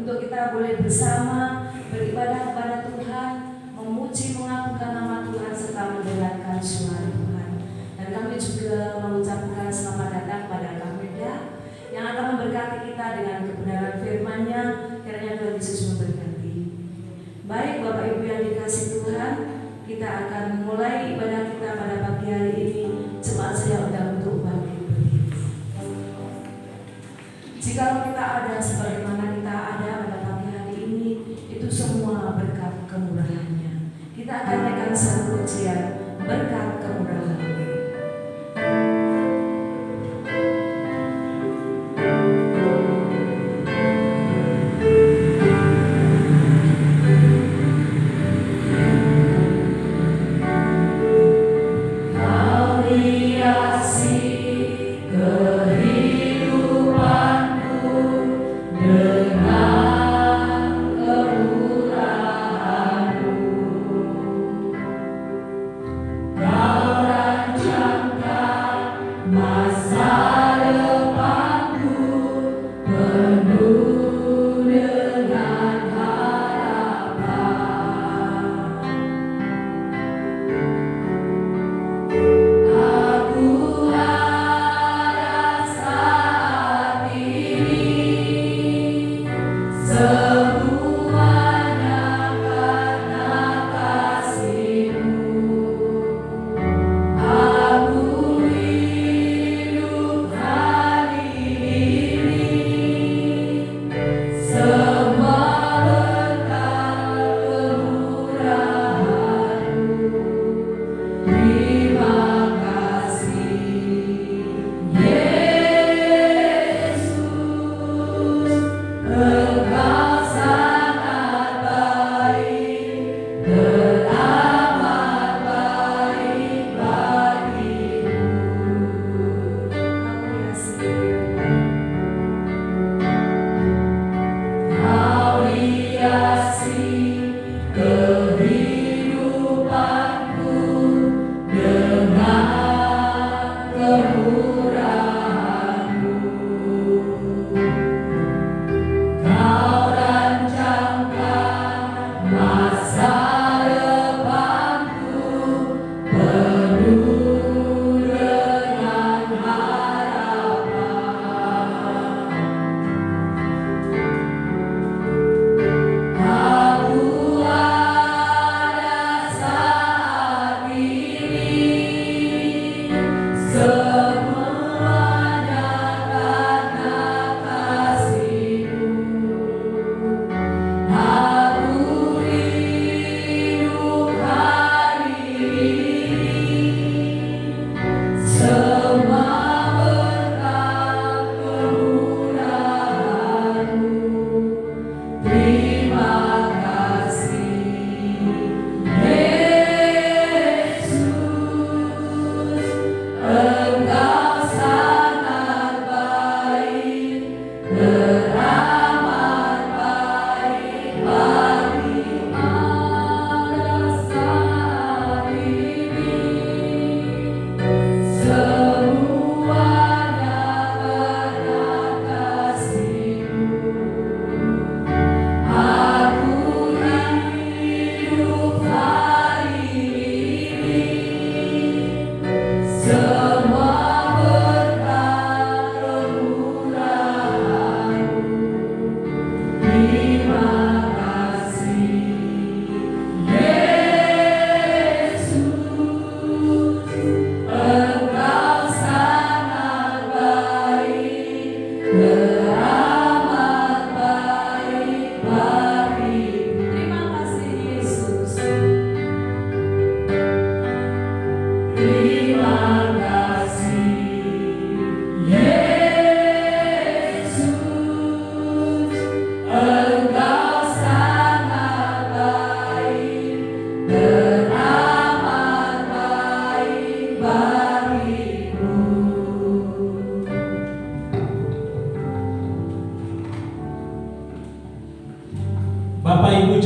untuk kita boleh bersama beribadah kepada Tuhan, memuji mengagungkan nama Tuhan serta mendengarkan suara Tuhan. Dan kami juga mengucapkan selamat datang pada Kak Meda yang akan memberkati kita dengan kebenaran firman-Nya. Kiranya Tuhan Yesus memberkati. Baik Bapak Ibu yang dikasih Tuhan, kita akan mulai ibadah kita pada pagi hari ini. Jemaat saya undang untuk bangkit berdiri. Jika kita ada sebagaimana kita ada pada pagi hari ini, itu semua berkat kemurahan-Nya. Kita akan naikkan satu pujian berkat kemurahan.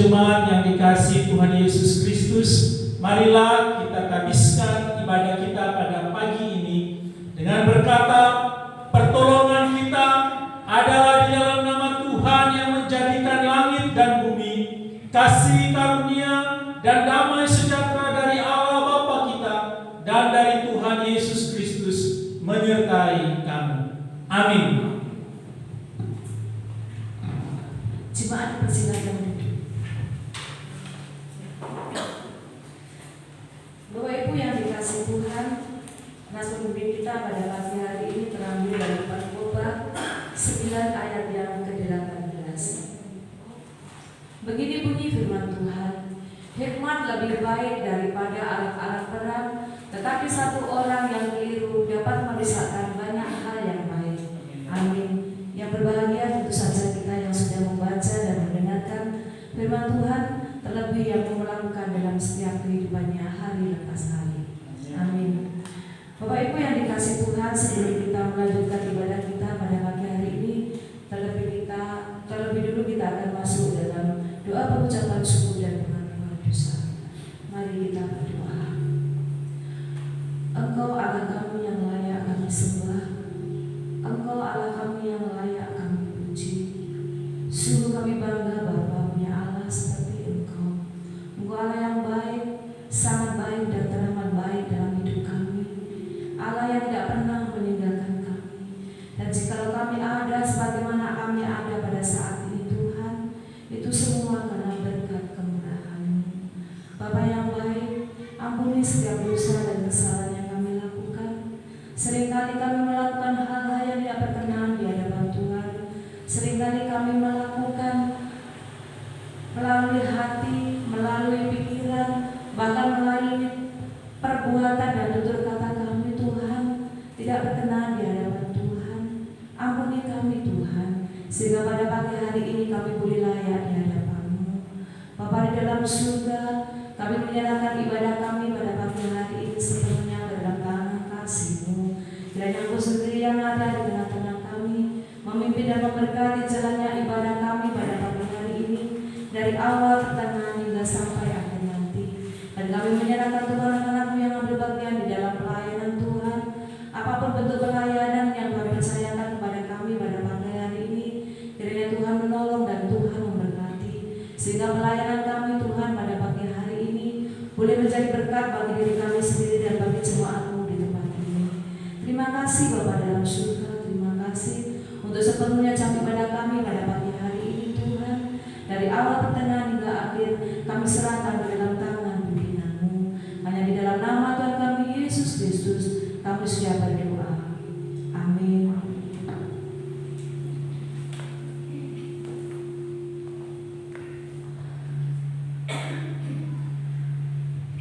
jemaat yang dikasihi Tuhan Yesus Kristus, marilah kita habiskan ibadah kita pada pagi ini dengan berkata, pertolongan kita adalah di dalam nama Tuhan yang menjadikan menyertai kamu. Amin. Jemaat persilakan duduk. Bapak Ibu yang dikasihi Tuhan, nas pembimbing kita pada pagi hari ini terambil dari Pengkhotbah 9 ayat yang ke-18. Begini bunyi firman Tuhan, hikmat lebih baik daripada alat-alat perang, tetapi satu orang yang keliru dapat merusakkan banyak hal yang baik. Amin. Yang berbahagia tentu saja kita yang sudah membaca dan mendengarkan firman Tuhan, terlebih yang melakukan dalam setiap kehidupannya hari lepas hari. Amin. Bapak Ibu yang dikasihi Tuhan, sebelum kita melanjutkan ibadah kita pada pagi hari ini, terlebih dulu kita akan masuk dalam doa pengucapan syukur dan pengampunan dosa. Mari kita berdoa. Engkau Allah kami yang layak kami sembah, Engkau Allah kami yang layak kami puji. Sungguh kami bangga Bapa punya Allah seperti Engkau. Engkau Allah yang baik, sangat baik dan teramat baik dalam hidup kami. Allah yang tidak pernah meninggalkan kami. Dan jikalau kami ada sebagaimana kami ada pada saat ini Tuhan, itu semua karena berkat kemurahan-Mu. Bapa yang baik, ampuni setiap dosa dan kesalahan yang kami lakukan. Seringkali kami melakukan hal-hal yang tidak berkenan di hadapan Tuhan. Seringkali kami melakukan melalui hati, melalui pikiran, bahkan melalui perbuatan dan tutur kata kami Tuhan tidak berkenan di hadapan Tuhan. Ampuni kami Tuhan, sehingga pada pagi hari ini kami boleh layak di hadapan-Mu. Bapa di dalam surga, kami menyerahkan ibadah kami pada pagi hari ini sepenuhnya ke dalam tangan kasih-Mu. Kiranya Engkau sendiri yang ada di tengah-tengah kami, memimpin dan memberkati jalannya ibadah kami pada pagi hari ini, dari awal, pertengahan hingga sampai akhir nanti. Dan kami menyerahkan Tuhan anak-anak-Mu yang berbagian di dalam pelayanan Tuhan. Apapun bentuk pelayanan yang kami percayakan kepada kami pada pagi hari ini, kiranya Tuhan menolong dan Tuhan memberkati, sehingga pelayanan kami Tuhan pada pagi hari ini boleh menjadi berkat bagi diri kami sendiri dan bagi jemaat-Mu di tempat ini. Terima kasih Bapa dalam surga, terima kasih untuk sepenuhnya jam ibadah kami pada pagi hari ini Tuhan. Dari awal, pertengahan hingga akhir kami serahkan ke dalam tangan pimpinan-Mu. Hanya di dalam nama Tuhan kami Yesus Kristus kami sudah berdoa. Amin.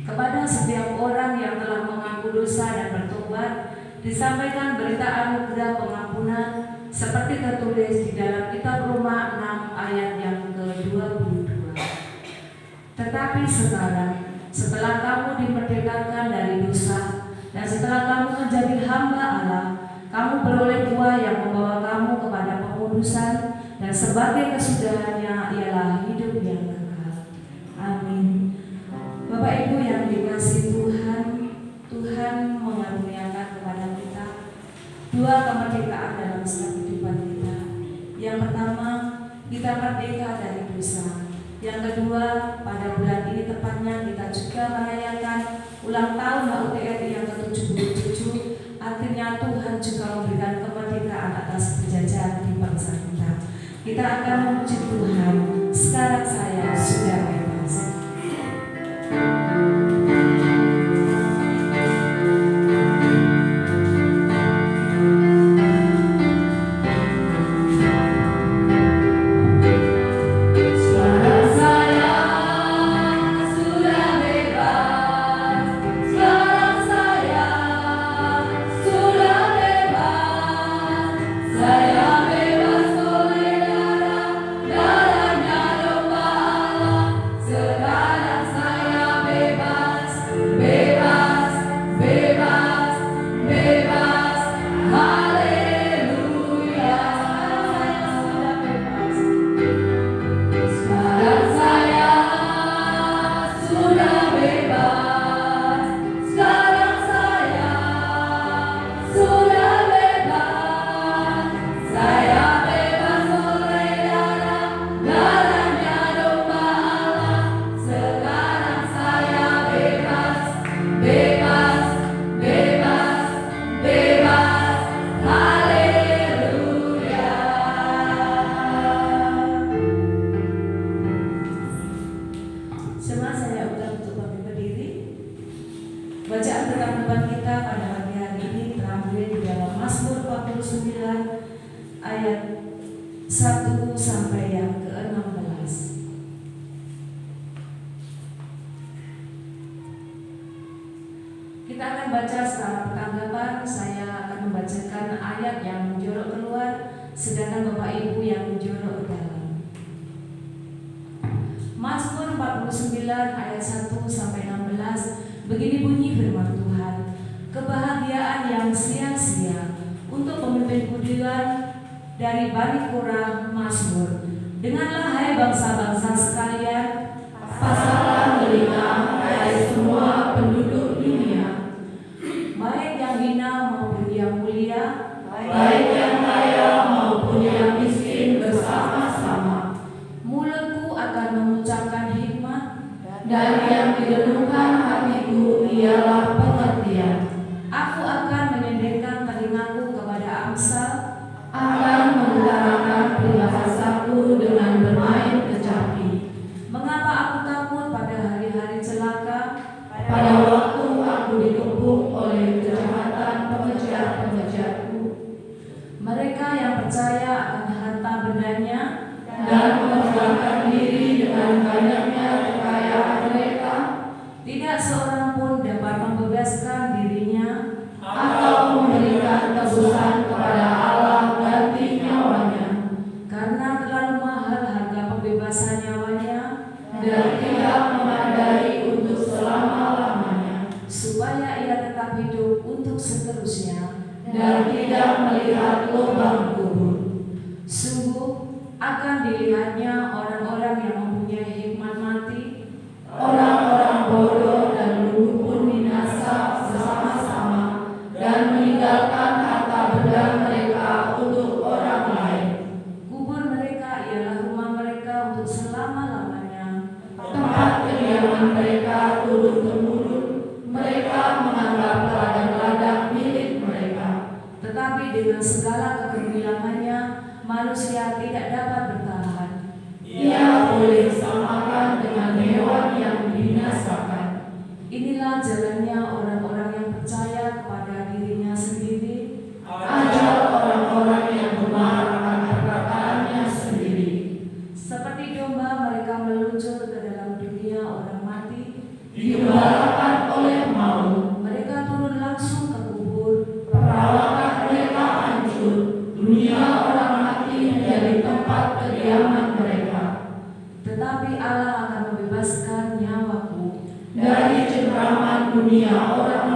Kepada setiap orang yang telah mengaku dosa dan bertobat, disampaikan berita anugerah pengampunan seperti tertulis di dalam kitab Roma 6 ayat yang ke-22. Tetapi sekarang, setelah kamu dimerdekakan dari dosa dan setelah kamu menjadi hamba Allah, kamu beroleh buah yang membawa kamu kepada pengudusan, dan sebagai kesudahannya ialah hidup yang kekal. Amin. Bapak Ibu yang dikasihi Tuhan, Tuhan mengaruniakan kepada kita dua kemerdekaan dalam setiap kehidupan kita. Yang pertama, kita merdeka dari dosa. Yang kedua, pada bulan ini tepatnya kita juga merayakan ulang tahun HUT-RI yang ke-77. Artinya Tuhan juga memberikan kemerdekaan atas penjajahan di bangsa kita. Kita akan memuji Tuhan. Sekarang saya sudah bebas. Sekarang saya bebas. ayat 1 sampai yang ke-16. Kita akan baca secara pertanggapan. Saya akan membacakan ayat yang menjorok keluar, sedangkan Bapak Ibu yang menjorok ke dalam. Mazmur 49 ayat 1 sampai 16. Begini bunyi firman Tuhan. Kebahagiaan yang sia-sia untuk pemimpin kudian dari Bani Korah. Mazmur. Dengarlah hai bangsa-bangsa sekalian, pasanglah telinga hai semua penduduk dunia, baik yang hina maupun yang mulia, baik yang kaya maupun yang miskin bersama-sama. Mulutku akan mengucapkan hikmat, dan yang direnungkan hatiku ialah pengertian. Aku akan menyendengkan telingaku kepada amsal, akan mengutarakan peribahasaku dengan bermain kecapi. Mengapa aku takut pada hari-hari celaka, pada waktu aku dikepung oleh kejahatan pengejar-pengejarku? Mereka yang percaya akan harta bendanya dan memegangkan diri dengan banyaknya kekayaan mereka, tidak seorang pun dapat membebaskan dirinya atau memberikan tebusan kepada Allah ganti nyawanya, karena terlalu mahal harga pembebasan nyawanya dan tidak memadai untuk selama-lamanya, supaya ia tetap hidup untuk seterusnya dan tidak melihat lubang kubur. Sungguh akan dilihatnya orang-orang yang mempunyai hikmat mati, orang-orang bodoh dan lugu pun binasa bersama-sama dan meninggalkan harta benda mereka untuk orang lain. Kubur mereka ialah rumah mereka untuk selama-lamanya, tempat kediaman mereka turun-temurun. Mereka menganggap ladang-ladang milik mereka, tetapi dengan segala kegemilangannya manusia tidak dapat bertahan. Ia boleh disamakan dengan hewan yang dibinasakan. Inilah jalannya orang-orang yang percaya kepada dirinya sendiri. Ajar orang-orang yang benar akan perkataannya sendiri. Seperti domba mereka meluncur ke dalam dunia orang mati, digembalakan oleh maut. Mereka turun langsung ke kubur. Perawakan mereka hancur. Dunia orang mati menjadi tempat kediaman mereka. Tetapi Allah akan membebaskan nyawaku dari cengkraman dunia orang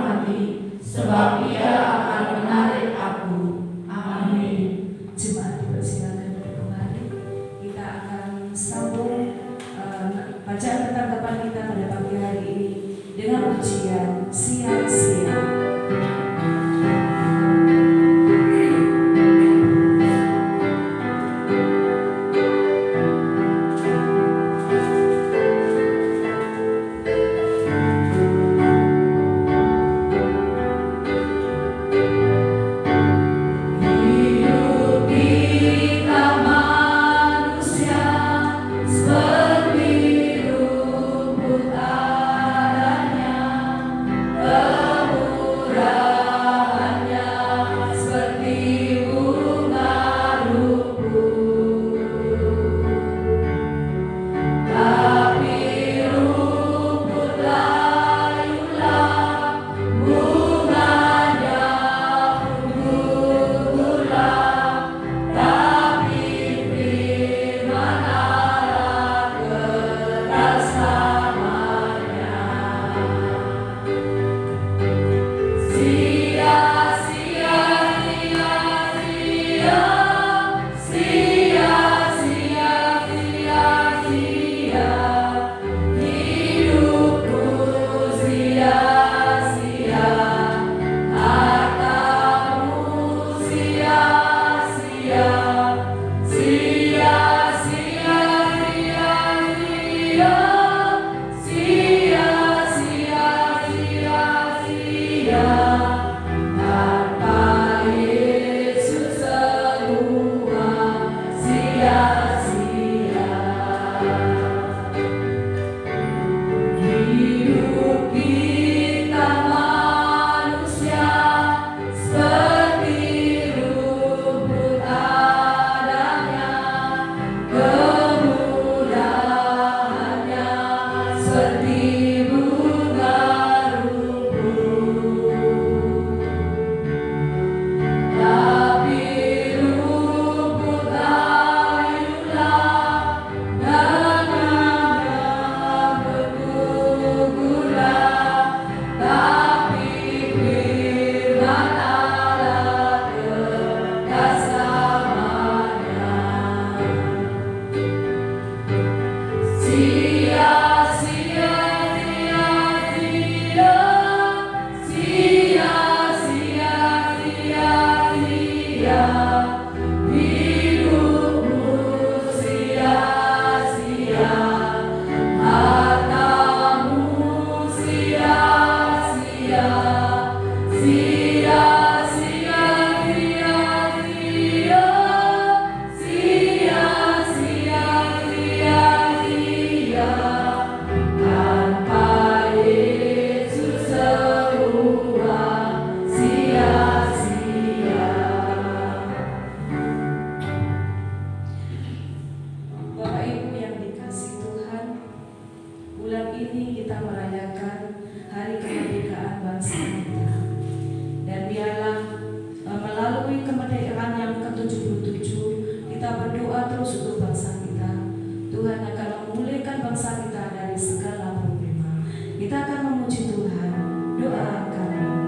kemerdekaan yang ke-77, kita berdoa terus untuk bangsa kita. Tuhan akan memulihkan bangsa kita dari segala problema. Kita akan memuji Tuhan. Doa kami.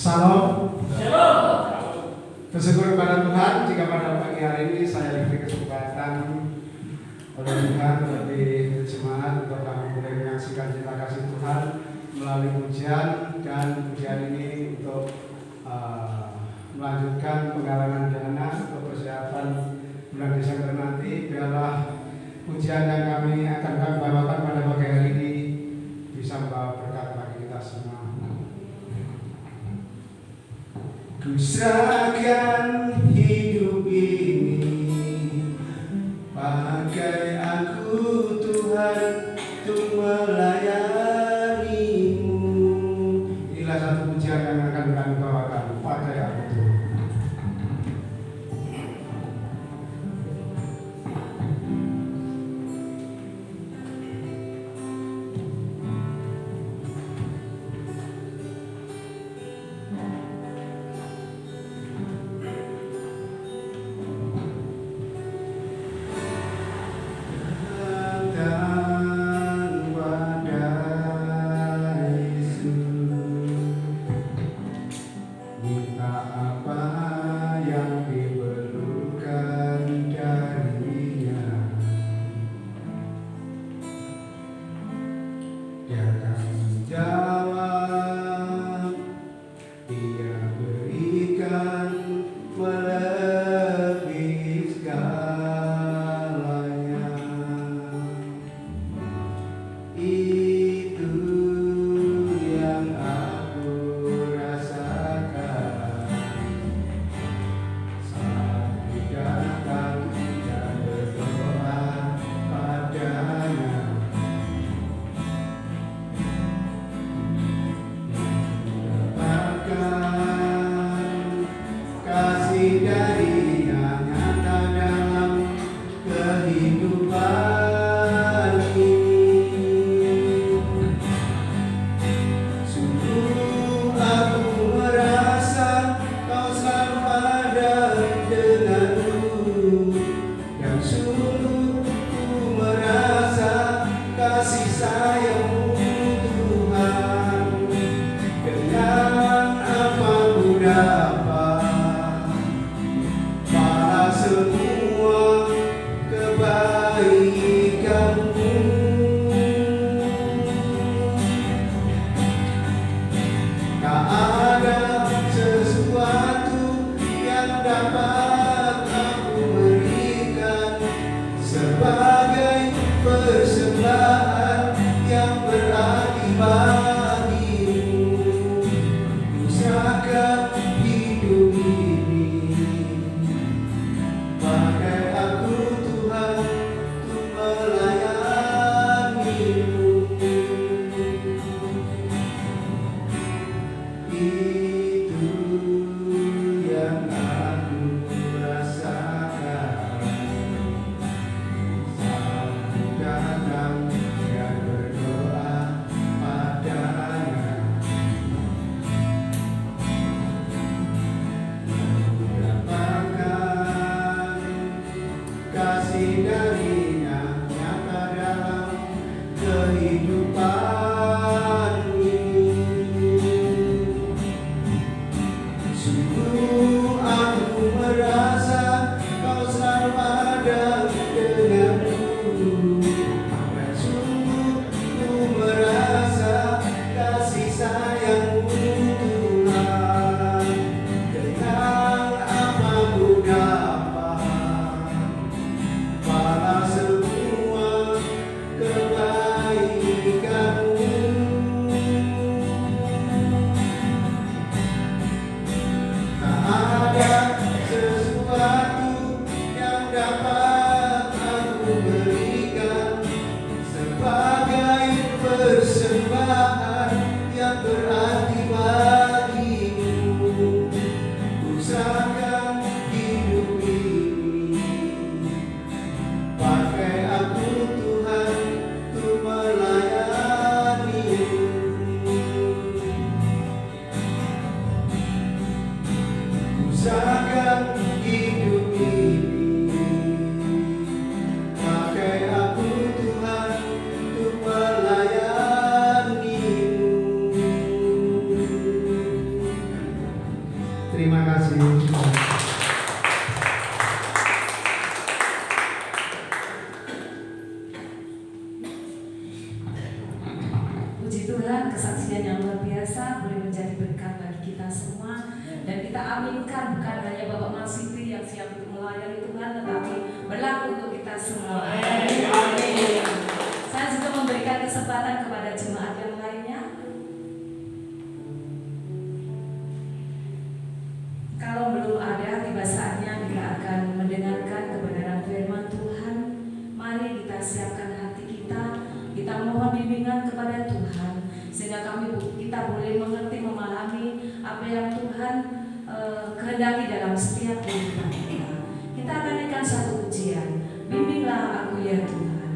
Salam. Bersyukur kepada Tuhan jika pada pagi hari ini saya diberi kesempatan oleh Tuhan lebih jemaat untuk kami boleh menyaksikan cinta kasih Tuhan melalui pujian, dan pujian ini untuk melanjutkan penggalangan dana untuk persiapan bulan Desember nanti. Biarlah pujian yang kami akan bawakan pada pagi hari ini bisa membawa berkat bagi kita semua. Ku serahkan hidup ini, pakai aku Tuhan untuk melayani-Mu. Inilah satu pujian yang akan kami bawakan, pakai aku Tuhan. kita semua. Amin. Saya juga memberikan kesempatan kepada jemaat yang lainnya. Kalau belum ada, tiba saatnya kita akan mendengarkan kebenaran firman Tuhan. Mari kita siapkan hati kita mohon bimbingan kepada Tuhan, sehingga kita boleh mengerti, memahami apa yang Tuhan kehendaki dalam setiap kehidupan kita. Kita akan naikkan satu ujian. Bimbinglah aku ya Tuhan.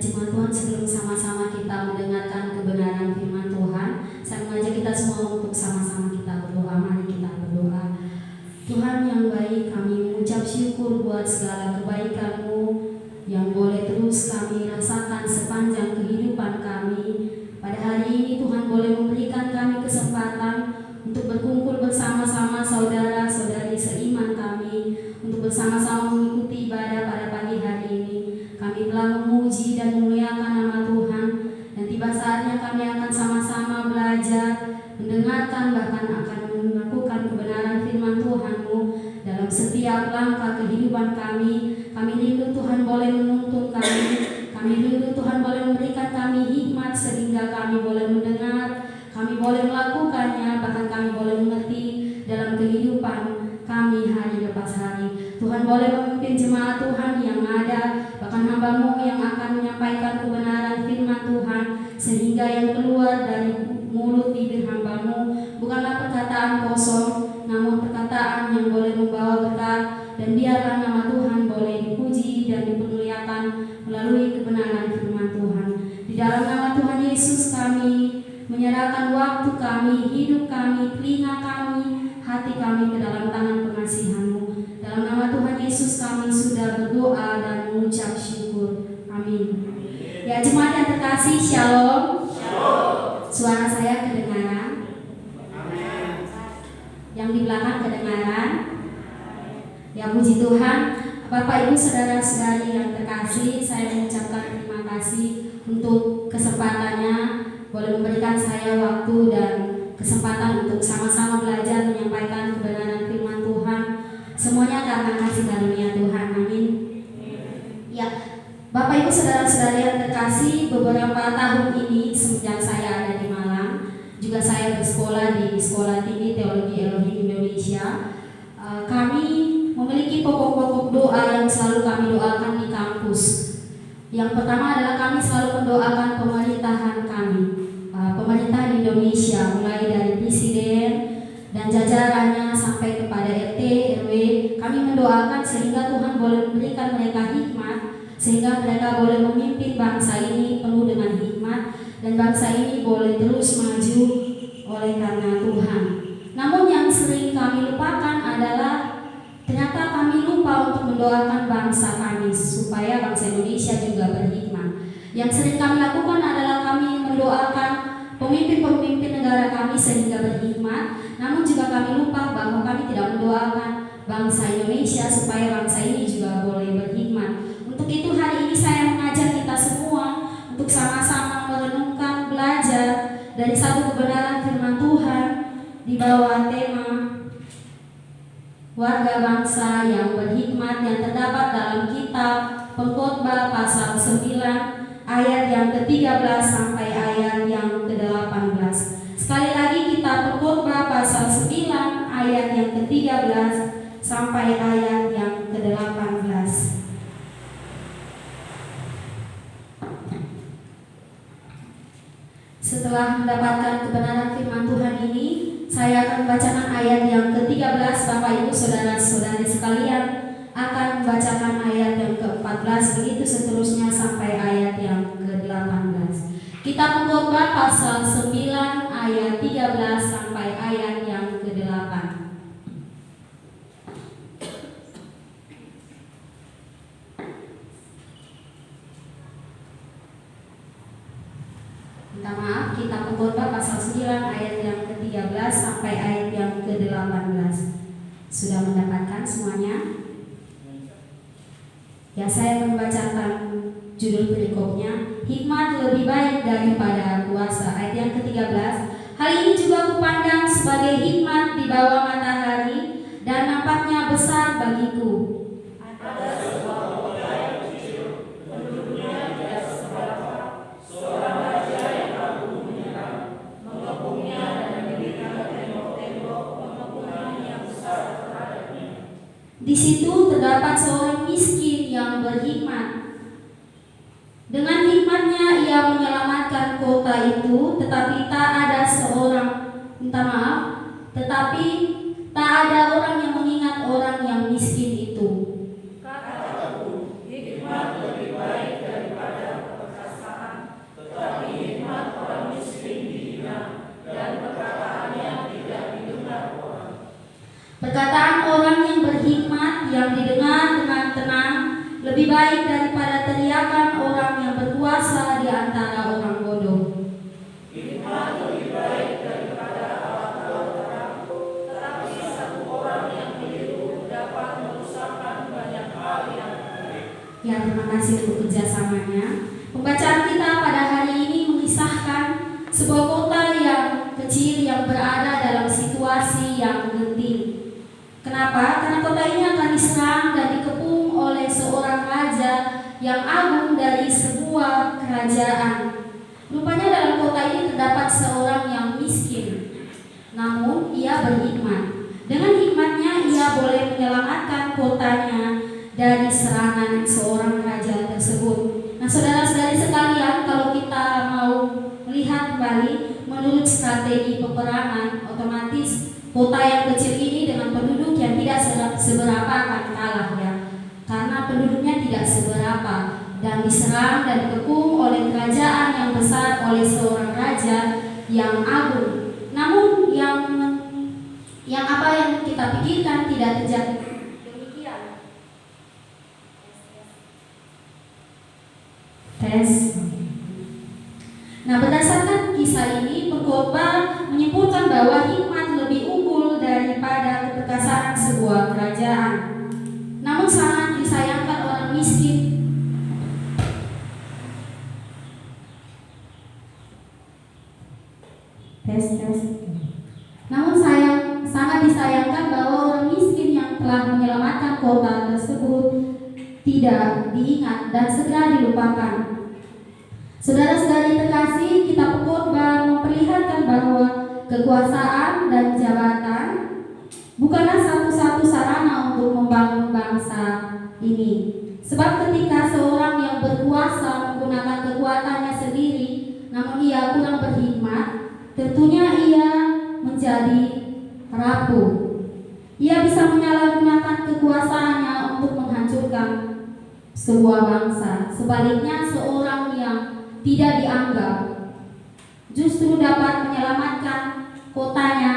jemaat Tuhan, sebelum sama-sama kita mendengarkan kebenaran firman Tuhan, saya mengajak kita semua untuk sama-sama kita berdoa. Mari kita berdoa. Tuhan yang baik, kami mengucap syukur buat segala kebaikan-Mu yang boleh terus kami rasakan sepanjang kehidupan kami. Pada hari ini Tuhan boleh memberikan kami kesempatan untuk berkumpul bersama-sama saudara-saudari seiman kami, untuk bersama-sama mengikuti ibadah pada pagi hari ini. Kami telah memuji dan memuliakan nama Tuhan, dan tiba saatnya kami akan sama-sama belajar, mendengarkan, bahkan akan melakukan kebenaran firman Tuhan-Mu dalam setiap langkah kehidupan kami. Kami rindu Tuhan boleh menuntun kami. Kami rindu Tuhan boleh memberikan kami hikmat sehingga kami boleh mendengar, kami boleh melakukannya, bahkan kami boleh mengerti dalam kehidupan kami hari lepas hari. Tuhan boleh memimpin jemaat Tuhan yang ada, bahkan hamba-Mu yang akan menyampaikan kebenaran firman Tuhan, sehingga yang keluar dari mulut bibir hamba-Mu bukanlah perkataan kosong, namun perkataan yang boleh membawa berkat, dan biarlah nama Tuhan boleh dipuji dan dipermuliakan melalui kebenaran firman Tuhan. Di dalam nama Tuhan Yesus kami menyerahkan waktu kami, hidup kami, telinga kami, hati kami ke dalam tangan pengasihan-Mu. Dalam nama Tuhan Yesus kami sudah berdoa dan mengucap syukur. Amin. Ya, jemaat yang terkasih, Shalom. Suara saya kedengaran? Amin. Yang di belakang kedengaran? Ya, puji Tuhan. Bapak Ibu saudara-saudari yang terkasih, saya mengucapkan terima kasih untuk kesempatannya boleh memberikan saya waktu dan kesempatan untuk sama-sama belajar menyampaikan kebenaran firman Tuhan. Semuanya karena kasih karunia Tuhan. Amin. Ya, Bapak Ibu saudara-saudari yang terkasih, beberapa tahun ini semenjak saya ada di Malang, juga saya bersekolah di Sekolah Tinggi Teologi Elohim Indonesia. Kami memiliki pokok-pokok doa yang selalu kami doakan di kampus. Yang pertama adalah kami selalu mendoakan pemerintahan kami, pemerintah di Indonesia, mulai dari presiden dan jajarannya sampai kepada RT, RW. Kami mendoakan sehingga Tuhan boleh memberikan mereka hikmat, sehingga mereka boleh memimpin bangsa ini penuh dengan hikmat, dan bangsa ini boleh terus maju oleh karena Tuhan. Namun yang sering kami lupakan adalah ternyata kami lupa untuk mendoakan bangsa kami supaya bangsa Indonesia juga berhikmat. Yang sering kami lakukan adalah kami mendoakan pemimpin-pemimpin negara kami sehingga berhikmat, namun juga kami lupa bahwa kami tidak mendoakan bangsa Indonesia supaya bangsa ini juga boleh berhikmat. Untuk itu hari ini saya mengajak kita semua untuk sama-sama merenungkan, belajar dari satu kebenaran firman Tuhan di bawah tema warga bangsa yang berhikmat yang terdapat dalam kitab Pengkhotbah pasal 9 ayat yang ke-13 sampai ayat yang ke-18. Sekali lagi, kitab Pengkhotbah pasal 9 ayat yang ke-13 sampai ayat yang ke-18. Setelah mendapatkan kebenaran firman Tuhan ini, saya akan membacakan ayat yang ke-13. Bapak Ibu saudara-saudari sekalian akan membacakan ayat yang ke-14, begitu seterusnya sampai ayat yang ke-18. Kitab Pengkhotbah pasal 9 ayat 13 sampai ayat yang ke-8. Minta maaf, kitab Pengkhotbah pasal 9 ayat yang ke-13 sampai ayat yang ke-18. Sudah mendapatkan semuanya? Ya, saya membacakan judul perikopnya, hikmat lebih baik daripada kuasa. Ayat yang ke-13. Hal ini juga kupandang sebagai hikmat di bawah matahari, dan nampaknya besar bagiku. Ada sebuah kota yang kecil, penduduknya tidak seberapa. Seorang raja yang aku menyenang, mengepungnya dan mendirikan tembok-tembok pengepungan yang besar terhadapnya. Di situ terdapat seorang miskin yang berhikmat. Dengan hikmatnya ia menyelamatkan kota itu, tetapi tak ada orang yang mengingat orang yang miskin itu. Kataku, hikmat lebih baik daripada kasih untuk kerjasamanya. Pembacaan kita pada hari ini mengisahkan sebuah kota yang kecil yang berada dalam situasi yang genting. Kenapa? Karena kota ini akan diserang dan dikepung oleh seorang raja yang agung dari sebuah kerajaan. Rupanya dalam kota ini terdapat seorang yang miskin, namun ia berhikmat. Dengan hikmatnya ia boleh menyelamatkan kotanya dari serangan seorang raja tersebut. Nah, saudara-saudari sekalian, kalau kita mau melihat kembali menurut strategi peperangan, otomatis kota yang kecil ini dengan penduduk yang tidak seberapa akan kalah ya, karena penduduknya tidak seberapa dan diserang dan dikepung oleh kerajaan yang besar oleh seorang raja yang agung. Namun yang apa yang kita pikirkan tidak terjadi demikian. Tes. Nah, berdasarkan kisah ini, pengkhotbah menyimpulkan bahwa hikmat lebih unggul daripada keperkasaan sebuah kerajaan. Namun sangat disayangkan orang miskin Namun sangat disayangkan bahwa orang miskin yang telah menyelamatkan kota tersebut tidak diingat dan segera dilupakan. Saudara-saudari terkasih, kitab pengkhotbah memperlihatkan bahwa kekuasaan dan jabatan bukanlah satu-satu sarana untuk membangun bangsa ini. Sebab ketika seorang yang berkuasa menggunakan kekuatannya sendiri, namun ia kurang berhikmat, tentunya ia menjadi rapuh. Ia bisa menyalahgunakan kekuasaannya untuk menghancurkan sebuah bangsa. Sebaliknya, seorang yang tidak dianggap justru dapat menyelamatkan kotanya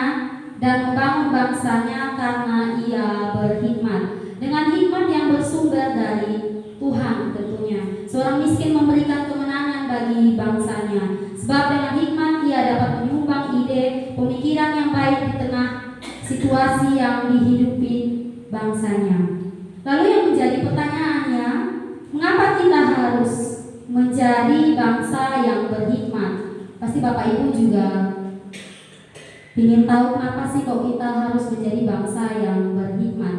dan membangun bangsanya karena ia berhikmat. Dengan hikmat yang bersumber dari Tuhan tentunya. Seorang miskin memberikan kemenangan bagi bangsanya. Sebab dengan hikmat ia dapat menyumbang ide, pemikiran yang baik di tengah situasi yang dihidupi bangsanya. Lalu yang menjadi pertanyaannya, mengapa kita harus menjadi bangsa yang berhikmat? Pasti Bapak Ibu juga ingin tahu kenapa sih kok kita harus menjadi bangsa yang berhikmat.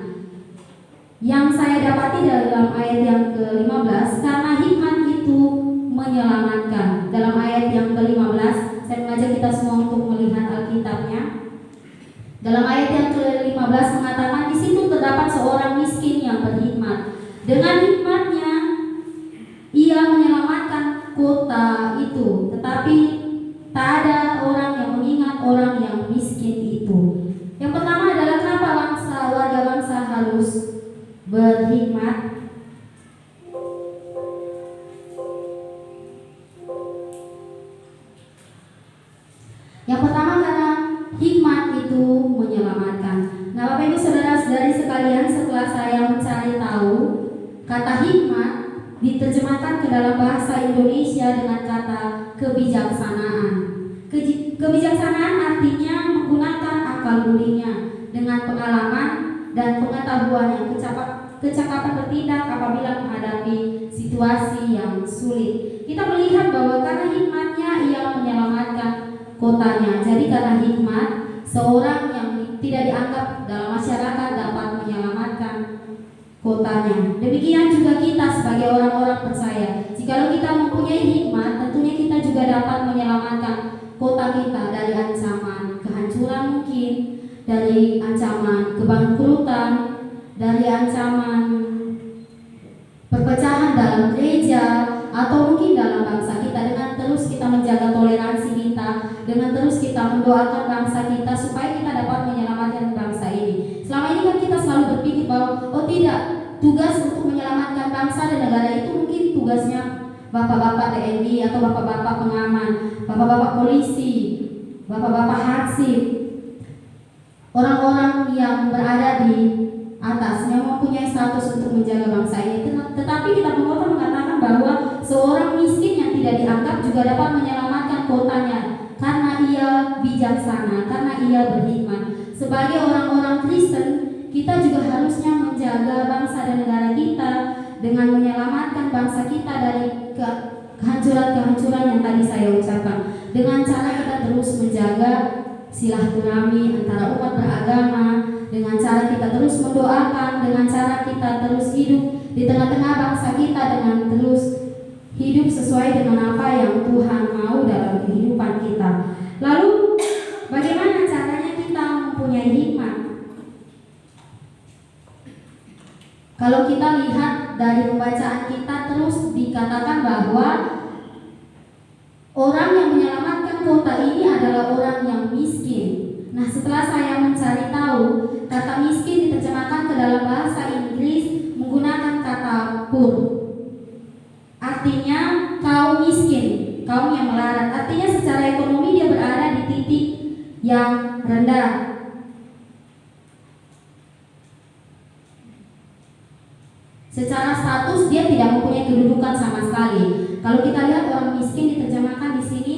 Yang saya dapati dalam ayat yang ke-15, karena hikmat itu menyelamatkan. Dalam ayat yang ke-15, saya mengajak kita semua untuk melihat Alkitabnya. Dalam ayat yang ke-15 mengatakan di situ terdapat seorang miskin yang berhikmat. Dengan hikmatnya ia menyelamatkan kota itu, tetapi tak ada orang yang mengingat orang yang miskin itu. Yang pertama adalah kenapa warga bangsa harus berhikmat? Yang pertama karena hikmat itu menyelamatkan. Nah, Bapak Ibu saudara-saudari sekalian, setelah saya mencari tahu, kata hikmat diterjemahkan ke dalam bahasa Indonesia dengan kata kebijaksanaan. Kebijaksanaan artinya menggunakan akal budinya dengan pengalaman dan pengetahuan yang kecakapan bertindak apabila menghadapi situasi yang sulit. Kita melihat bahwa karena hikmatnya ia menyelamatkan kotanya. Jadi karena hikmat, seorang yang tidak dianggap dalam masyarakat dapat menyelamatkan kotanya. Demikian juga kita sebagai orang-orang percaya. Jikalau kita mempunyai hikmat, tentunya kita juga dapat menyelamatkan kota kita dari ancaman kehancuran mungkin, dari ancaman kebangkrutan, dari ancaman perpecahan dalam gereja, atau mungkin dalam bangsa kita. Dengan terus kita menjaga toleransi kita, dengan terus kita mendoakan bangsa kita supaya kita dapat menyelamatkan bangsa ini. Selama ini kan kita selalu berpikir bahwa oh tidak, tugas untuk menyelamatkan bangsa dan negara itu mungkin tugasnya bapak-bapak TNI atau bapak-bapak pengaman, bapak-bapak polisi, bapak-bapak hansip, orang-orang yang berada di atas yang mempunyai status untuk menjaga bangsa ini. Tetapi kita mengatakan bahwa seorang miskin yang tidak dianggap juga dapat menyelamatkan kotanya karena ia bijaksana, karena ia berhikmat. Sebagai orang-orang Kristen, kita juga harusnya menjaga bangsa dan negara kita dengan menyelamatkan bangsa kita dari kehancuran-kehancuran yang tadi saya ucapkan, dengan cara kita terus menjaga silaturahmi antara umat beragama, dengan cara kita terus mendoakan, dengan cara kita terus hidup di tengah-tengah bangsa kita, dengan terus hidup sesuai dengan apa yang Tuhan mau dalam kehidupan kita. Lalu bagaimana caranya kita mempunyai hikmat? Kalau kita lihat dari pembacaan kita, terus dikatakan bahwa orang yang menyelamatkan kota ini adalah orang yang miskin. Nah, setelah saya mencari tahu, kata miskin diterjemahkan ke dalam bahasa Inggris menggunakan kata poor. Artinya kaum miskin, kaum yang melarat. Artinya secara ekonomi dia berada di titik yang rendah. Secara status dia tidak mempunyai kedudukan sama sekali. Kalau kita lihat orang miskin diterjemahkan di sini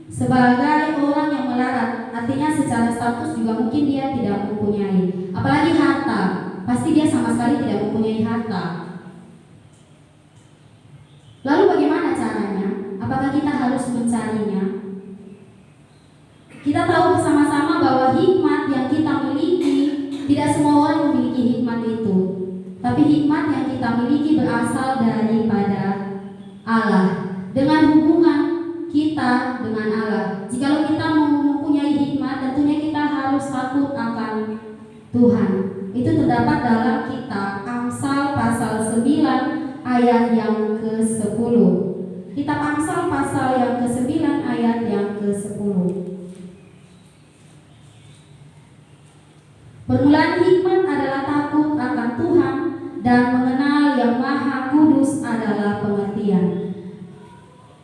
sebagai orang yang melarat, artinya secara status juga mungkin dia tidak mempunyai, apalagi harta. Pasti dia sama sekali tidak mempunyai harta. Lalu bagaimana caranya? Apakah kita harus mencarinya? Kita tahu bersama-sama bahwa hikmat yang kita miliki, tidak semua orang memiliki hikmat itu. Tapi hikmat yang kita miliki berasal daripada Allah. Dengan hubungan kita dengan Allah. Jikalau kita mempunyai hikmat, tentunya kita harus takut akan Tuhan. Itu terdapat dalam kitab Amsal pasal 9 ayat yang ke-10. Kitab Amsal pasal yang ke-9 ayat yang ke-10. Permulaan hikmat adalah takut akan Tuhan, dan mengenal yang Maha Kudus adalah pengertian.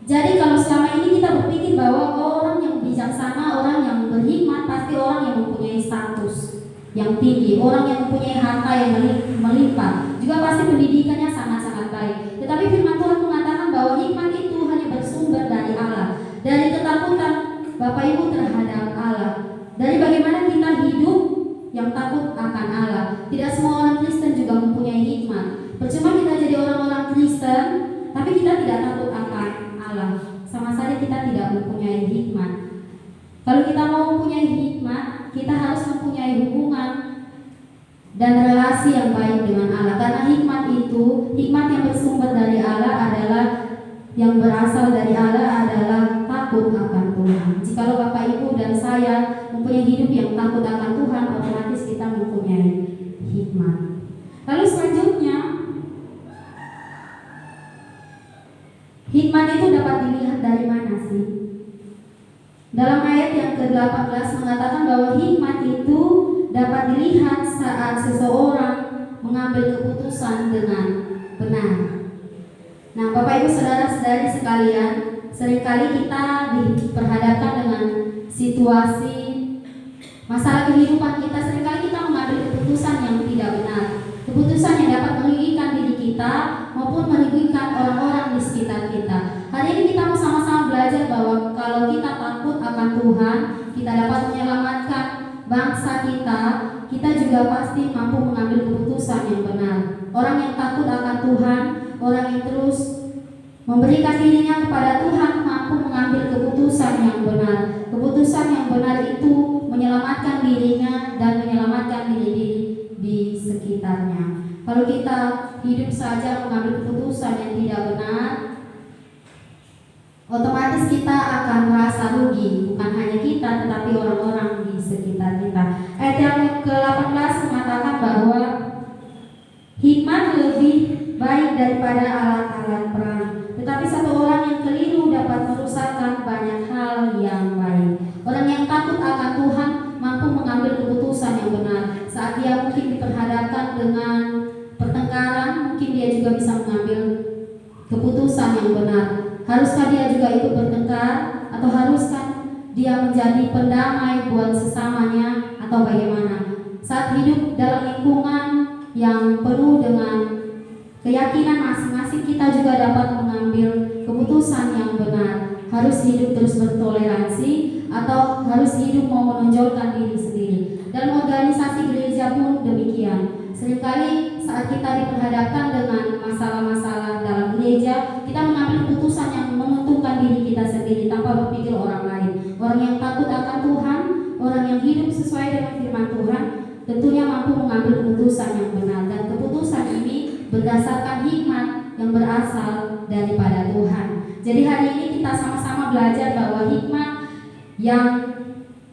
Jadi kalau selama ini kita berpikir bahwa orang yang bijaksana, orang yang berhikmat pasti orang yang mempunyai status yang tinggi, orang yang mempunyai harta yang melimpah, juga pasti pendidikannya sangat-sangat baik. Tetapi firman Tuhan mengatakan bahwa hikmat itu hanya bersumber dari Allah, dari ketakutan Bapak Ibu terhadap Allah, dari bagaimana kita hidup yang takut akan Allah. Tidak semua orang Kristen juga mempunyai hikmat. Percuma kita jadi orang-orang Kristen, tapi kita tidak takut akan Allah. Sama saja kita tidak mempunyai hikmat. Kalau kita mau mempunyai hikmat, kita harus mempunyai hubungan dan relasi yang baik dengan Allah. Karena hikmat itu, hikmat yang bersumber dari Allah adalah, yang berasal dari Allah adalah takut akan Tuhan. Jikalau Bapak Ibu dan saya mempunyai hidup yang takut akan Tuhan, otomatis kita mempunyai hikmat. Lalu selanjutnya, hikmat itu dapat dilihat dari mana sih? Dalam ayat yang ke-18 mengatakan bahwa hikmat itu dapat dilihat saat seseorang mengambil keputusan dengan benar. Nah, Bapak Ibu saudara-saudari sekalian, seringkali kita diperhadapkan dengan situasi masalah kehidupan kita. Seringkali kita mengambil keputusan yang tidak benar, keputusan yang dapat merugikan diri kita maupun merugikan orang-orang di sekitar kita. Hari ini kita mau sama-sama belajar bahwa kalau kita takut akan Tuhan, kita dapat menyelamatkan bangsa kita, kita juga pasti mampu mengambil keputusan yang benar. Orang yang takut akan Tuhan, orang yang terus memberikan dirinya kepada Tuhan, mampu mengambil keputusan yang benar. Keputusan yang benar itu menyelamatkan dirinya dan menyelamatkan diri-diri di sekitarnya. Kalau kita hidup saja mengambil keputusan yang tidak benar, otomatis kita akan merasa rugi. Bukan hanya kita, tetapi orang-orang di sekitar kita. Ayat yang ke-18 mengatakan bahwa hikmat lebih baik daripada alat-alat perang, tetapi satu orang yang keliru dapat merusakkan banyak hal yang baik. Orang yang takut akan Tuhan mampu mengambil keputusan yang benar. Saat dia mungkin diperhadapkan dengan pertengkaran, mungkin dia juga bisa mengambil keputusan yang benar. Haruskah dia juga ikut bertengkar, atau haruskah dia menjadi pendamai buat sesamanya, atau bagaimana? Saat hidup dalam lingkungan yang penuh dengan keyakinan masing-masing, kita juga dapat mengambil keputusan yang benar. Harus hidup terus bertoleransi, atau harus hidup mau menonjolkan diri sendiri. Dalam organisasi gereja pun demikian. Seringkali saat kita diperhadapkan dengan masalah-masalah dalam gereja, kita mengambil keputusan yang menguntungkan diri kita sendiri tanpa berpikir orang lain. Orang yang takut akan Tuhan, orang yang hidup sesuai dengan firman Tuhan, tentunya mampu mengambil keputusan yang benar. Dan keputusan ini berdasarkan hikmat yang berasal daripada Tuhan. Jadi hari ini kita sama-sama belajar bahwa hikmat yang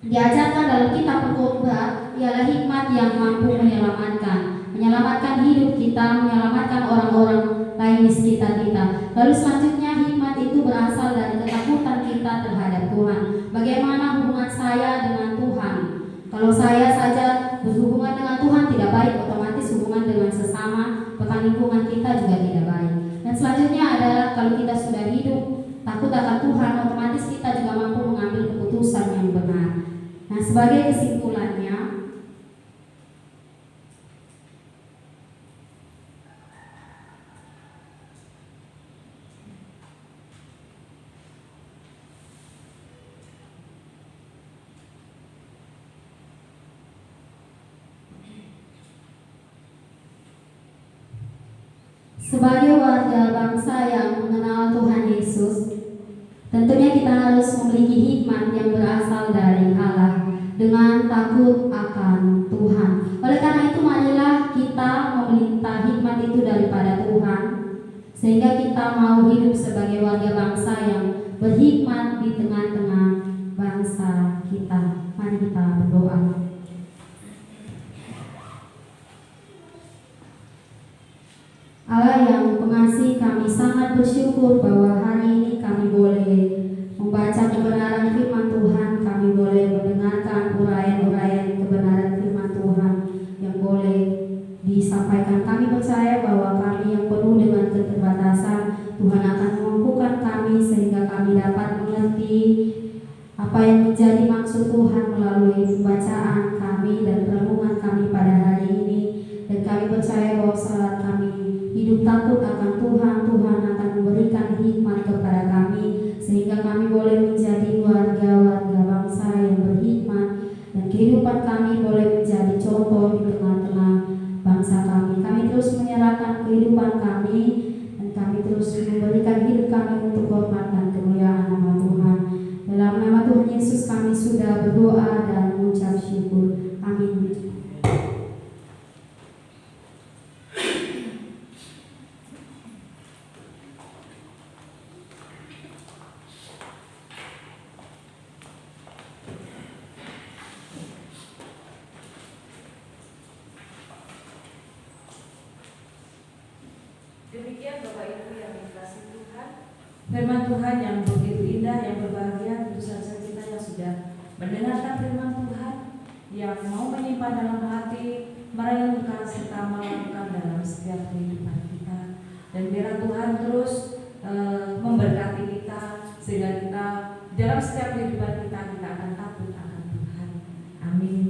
diajarkan dalam kitab Pengkhotbah ialah hikmat yang mampu menyelamatkan hidup kita, menyelamatkan orang-orang lain di sekitar kita. Lalu selanjutnya hikmat itu berasal dari ketakutan kita terhadap Tuhan. Bagaimana hubungan saya dengan Tuhan? Kalau saya saja berhubungan dengan Tuhan tidak baik, otomatis hubungan dengan sesama rekan lingkungan kita juga tidak baik. Dan selanjutnya adalah kalau kita sudah hidup takut akan Tuhan, otomatis kita juga mampu mengambil keputusan yang benar. Nah, sebagai kesimpulannya, sebagai warga bangsa yang mengenal Tuhan Yesus, tentunya kita harus memiliki hikmat yang berasal dari Allah dengan takut akan Tuhan. Oleh karena itu, marilah kita meminta hikmat itu daripada Tuhan, sehingga kita mau hidup sebagai warga bangsa yang berhikmat di tengah-tengah bangsa kita. Mari kita berdoa. Allah yang pengasih, kami sangat bersyukur bahwa hari ini kami boleh membaca kebenaran firman Tuhan, kami boleh mendengarkan uraian-uraian kebenaran firman Tuhan yang boleh disampaikan. Kami percaya bahwa kami yang penuh dengan keterbatasan, Tuhan akan memampukan kami sehingga kami dapat mengerti apa yang menjadi maksud Tuhan melalui pembacaan kami dan renungan kami pada hari ini. Dan kami percaya bahwa saat kami hidup takut akan Tuhan, Tuhan akan memberikan hikmat kepada kami sehingga kami boleh menjadi warga-warga bangsa yang berhikmat dan kehidupan kami boleh menjadi contoh di tengah-tengah bangsa kami. Kami terus menyerahkan kehidupan kami dan kami terus memberikan hidup kami untuk hormat dan kemuliaan nama Tuhan. Dalam nama Tuhan Yesus kami sudah berdoa dan mengucap syukur. Amin. Demikian Bapak Ibu yang dikasihi Tuhan, firman Tuhan yang begitu indah, yang berbahagia tentu saja kita yang sudah mendengarkan firman Tuhan, yang mau menyimpan dalam hati, merenungkan serta melakukan dalam setiap kehidupan kita. Dan biar Tuhan terus memberkati kita sehingga kita dalam setiap kehidupan kita akan takut akan Tuhan. Amin.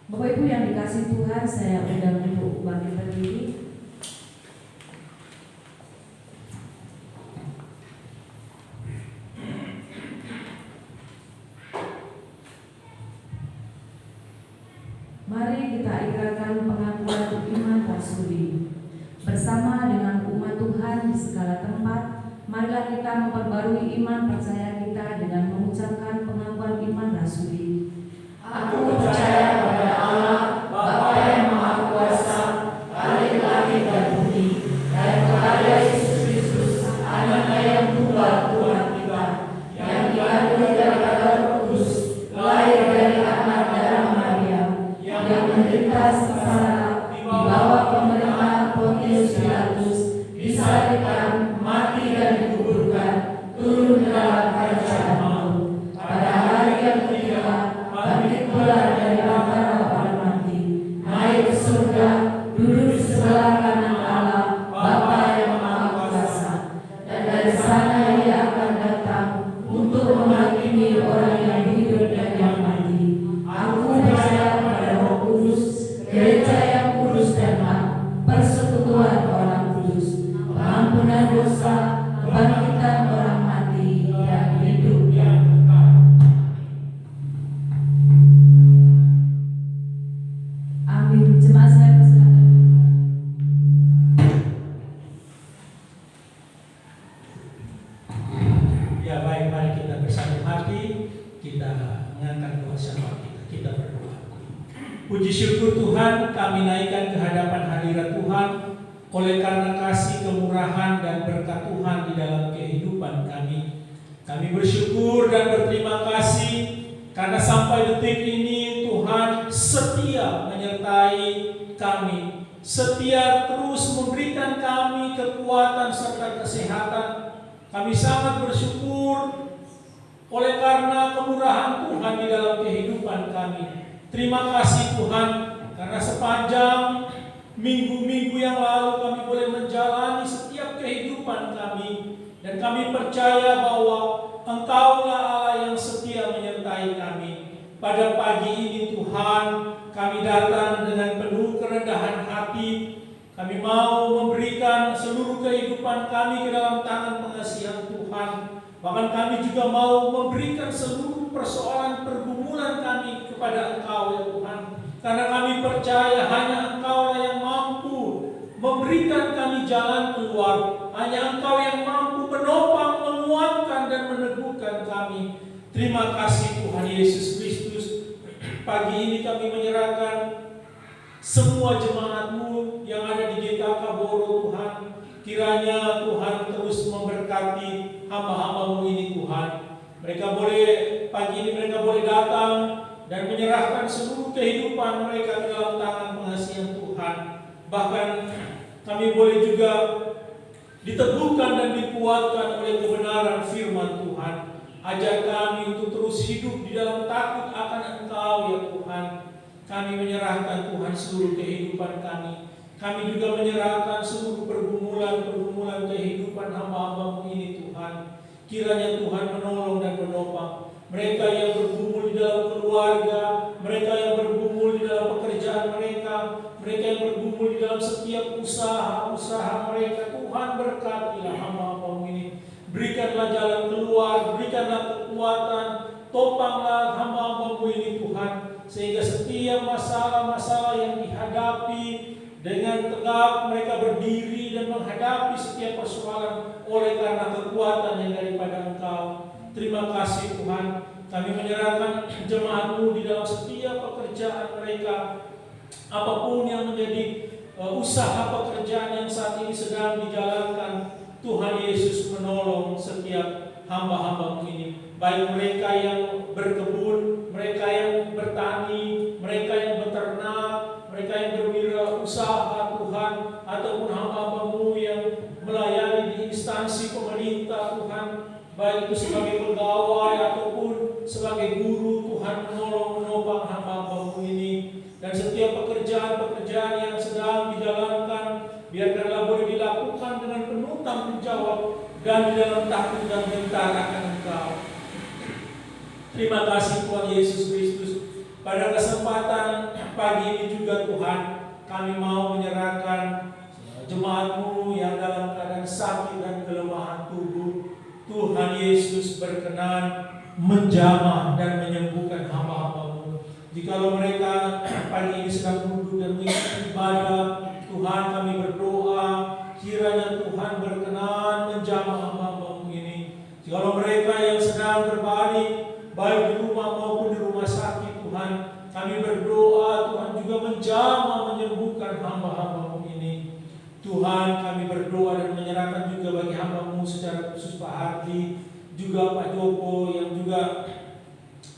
Bapak Ibu yang dikasihi Tuhan, saya undang untuk bangkit berdiri. Mari kita ikratkan pengakuan iman rasuli. Bersama dengan umat Tuhan di segala tempat, marilah kita memperbarui iman percaya kita dengan mengucapkan pengakuan iman rasuli. Aku percaya pada Allah, Bapa yang Maha Kuasa, Balik langit dan bumi, dan kepada Yesus Kristus, Anaknya yang tunggal Tuhan kita, yang dikandung daripada Roh Kudus, lahir dari anak darah Maria, yang menderita sengsara di bawah pemerintahan Pontius Pilatus, disalibkan, mati dan dikuburkan, turun ke dalam kita mengangkat doa syafaat kita berdoa. Puji syukur Tuhan, kami naikkan ke hadapan hadirat Tuhan oleh karena kasih, kemurahan, dan berkat Tuhan di dalam kehidupan kami. Kami bersyukur dan berterima kasih karena sampai detik ini Tuhan setia menyertai kami, setia terus memberikan kami kekuatan serta kesehatan. Kami sangat bersyukur oleh karena kemurahan Tuhan di dalam kehidupan kami. Terima kasih Tuhan karena sepanjang minggu-minggu yang lalu kami boleh menjalani setiap kehidupan kami, dan kami percaya bahwa Engkaulah Allah yang setia menyertai kami. Pada pagi ini Tuhan, kami datang dengan penuh kerendahan hati. Kami mau memberikan seluruh kehidupan kami ke dalam tangan pengasihan Tuhan. Bahkan kami juga mau memberikan seluruh persoalan pergumulan kami kepada Engkau ya Tuhan. Karena kami percaya hanya Engkaulah yang mampu memberikan kami jalan keluar. Hanya Engkau yang mampu menopang, menguatkan, dan meneguhkan kami. Terima kasih Tuhan Yesus Kristus. Pagi ini kami menyerahkan semua jemaat-Mu yang ada di GKK Boro Tuhan. Kiranya Tuhan terus memberkati hamba-hamba-Mu ini Tuhan. Mereka boleh, pagi ini mereka boleh datang dan menyerahkan seluruh kehidupan mereka ke dalam tangan pengasihan Tuhan. Bahkan kami boleh juga diteguhkan dan dikuatkan oleh kebenaran firman Tuhan. Ajar kami untuk terus hidup di dalam takut akan Engkau ya Tuhan. Kami menyerahkan Tuhan seluruh kehidupan kami. Kami juga menyerahkan seluruh pergumulan kehidupan hamba-hamba-Mu ini Tuhan. Kiranya Tuhan menolong dan menopang mereka yang bergumul di dalam keluarga, mereka yang bergumul di dalam pekerjaan mereka, mereka yang bergumul di dalam setiap usaha mereka. Tuhan berkatilah hamba-hamba-Mu ini. Berikanlah jalan keluar, berikanlah kekuatan, topanglah hamba-hamba-Mu ini Tuhan, sehingga setiap masalah-masalah yang dihadapi dengan tegak mereka berdiri dan menghadapi setiap persoalan oleh karena kekuatan yang daripada Engkau. Terima kasih Tuhan. Kami menyerahkan jemaat-Mu di dalam setiap pekerjaan mereka, apapun yang menjadi usaha pekerjaan yang saat ini sedang dijalankan. Tuhan Yesus menolong setiap hamba-hamba-Mu ini, baik mereka yang berkebun, mereka yang bertani, mereka yang beternak, mereka yang berwirausaha Tuhan, ataupun hamba-hamba-Mu yang melayani di instansi pemerintah Tuhan, baik itu sebagai pegawai ataupun sebagai guru. Tuhan menolong menopang hamba-hamba-Mu ini, dan setiap pekerjaan-pekerjaan yang sedang dijalankan biarkanlah boleh dilakukan dengan penuh tanggung jawab dan di dalam takut dan gentar akan Engkau. Terima kasih Tuhan Yesus Kristus. Pada kesempatan pagi ini juga Tuhan, kami mau menyerahkan jemaat-Mu yang dalam keadaan sakit dan kelemahan tubuh. Tuhan Yesus berkenan menjamah dan menyembuhkan hamba-hamba-Mu. Jikalau mereka pagi ini sedang duduk dan mengikuti ibadah, Tuhan kami berdoa kiranya Tuhan berkenan menjamah hamba-hamba-Mu ini. Jikalau mereka yang sedang berbaring baik di rumah maupun di rumah sakit, Tuhan kami berdoa Tuhan juga menjamah menyembuhkan hamba-hamba-Mu ini. Tuhan kami berdoa dan menyerahkan juga bagi hamba-Mu secara khusus Pak Hardi, juga Pak Joko yang juga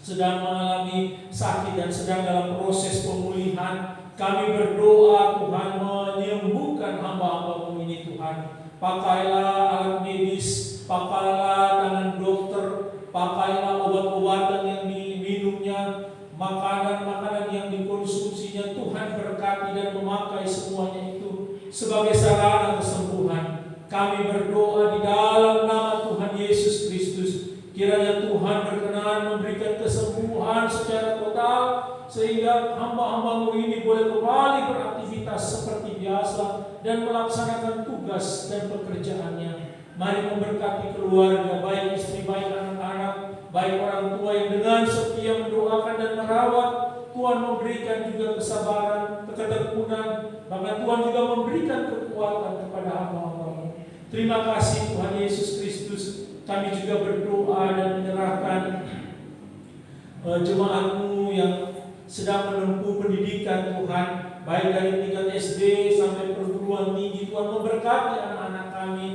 sedang mengalami sakit dan sedang dalam proses pemulihan. Kami berdoa Tuhan menyembuhkan hamba-hamba-Mu ini Tuhan. Pakailah alat medis, pakailah tangan dokter, pakailah obat-obatan yang diminumnya, makanan-makanan yang dikonsumsinya. Tuhan berkati dan memakai semuanya itu sebagai sarana kesembuhan. Kami berdoa di dalam nama Tuhan Yesus Kristus, kiranya Tuhan berkenan memberikan kesembuhan secara total, sehingga hamba-hamba-Mu ini boleh kembali beraktivitas seperti biasa dan melaksanakan tugas dan pekerjaannya. Mari memberkati keluarga, baik istri, baik anak-anak, baik orang tua yang dengan setia mendoakan dan merawat. Tuhan memberikan juga kesabaran, ketekunan, bahkan Tuhan juga memberikan kekuatan kepada hamba-hamba-Mu. Terima kasih Tuhan Yesus Kristus. Kami juga berdoa dan menyerahkan jemaat-Mu yang sedang menempuh pendidikan Tuhan, baik dari tingkat SD sampai perguruan tinggi. Tuhan memberkati anak-anak kami.